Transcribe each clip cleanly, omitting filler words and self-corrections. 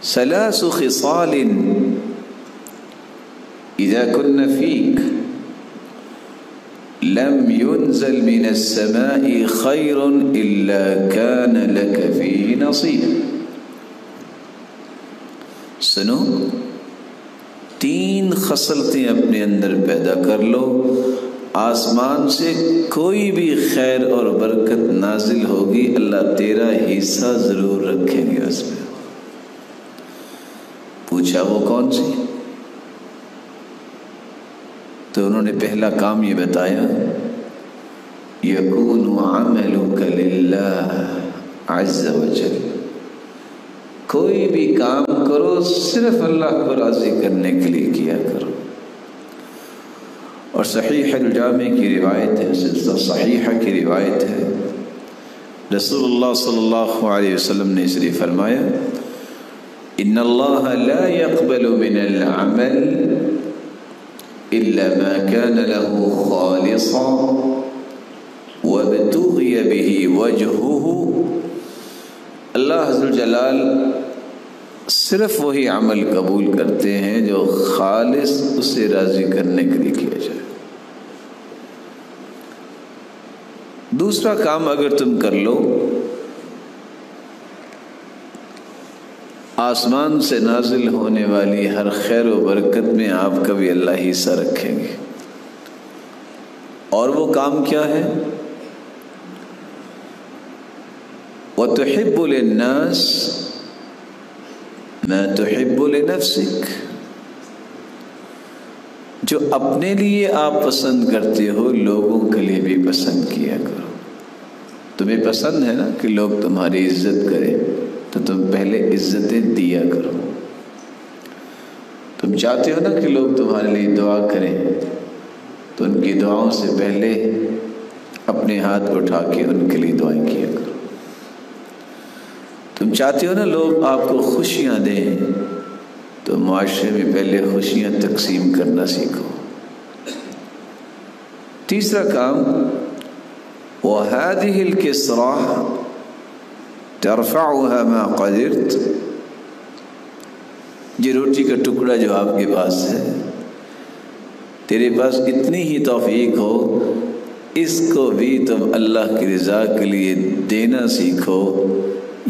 ثلاث خصال اذا كن فيك لم ينزل من السماء خير الا كان لك فيه نصيب. سنو، 3 خصلتیں اپنے اندر پیدا کر لو، آسمان سے کوئی بھی خیر اور برکت نازل ہوگی اللہ تیرا حصہ ضرور رکھیں گے اس میں. پوچھا وہ کون سی؟ تو انہوں نے پہلا کام یہ بتایا، یکون عملک للہ عز وجل. کوئی بھی کام کرو صرف اللہ کو راضی کرنے کے لیے کیا کرو. اور صحیح الجامع کی روایت ہے، سلسلہ صحیحہ کی روایت ہے، رسول اللہ صلی اللہ علیہ وسلم نے اس لیے فرمایا ان اللہ لا يقبل من العمل الا ما كان له خالصا وابتغي به وجهه. اللہ عز وجل صرف وہی عمل قبول کرتے ہیں جو خالص اسے راضی کرنے کے لیے کیا جائے. دوسرا کام اگر تم کر لو، آسمان سے نازل ہونے والی ہر خیر و برکت میں آپ کا بھی اللہ حصہ رکھیں گے. اور وہ کام کیا ہے؟ وَتُحِبُّ لِلنَّاسِ مَا تُحِبُّ لِنَفْسِكَ. جو اپنے لیے آپ پسند کرتے ہو لوگوں کے لیے بھی پسند کیا کرو. تمہیں پسند ہے نا کہ لوگ تمہاری عزت کریں، تو تم پہلے عزتیں دیا کرو. تم چاہتے ہو نا کہ لوگ تمہارے لیے دعا کریں، تو ان کی دعاؤں سے پہلے اپنے ہاتھ اٹھا کے ان کے لیے دعائیں کیا کرو. تم چاہتے ہو نا لوگ آپ کو خوشیاں دیں، تو معاشرے میں پہلے خوشیاں تقسیم کرنا سیکھو. تیسرا کام وَهَذِهِ الْكِسْرَةُ تَرْفَعُهَا مَا قَدِرْتَ. یہ روٹی کا ٹکڑا جو آپ کے پاس ہے، تیرے پاس اتنی ہی توفیق ہو، اس کو بھی تم اللہ کی رضا کے لیے دینا سیکھو.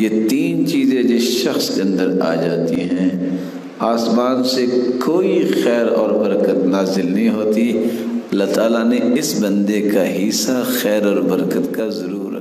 یہ 3 چیزیں جس شخص کے اندر آ جاتی ہیں، آسمان سے کوئی خیر اور برکت نازل نہیں ہوتی. اللہ تعالیٰ نے اس بندے کا حصہ خیر اور برکت کا ضرور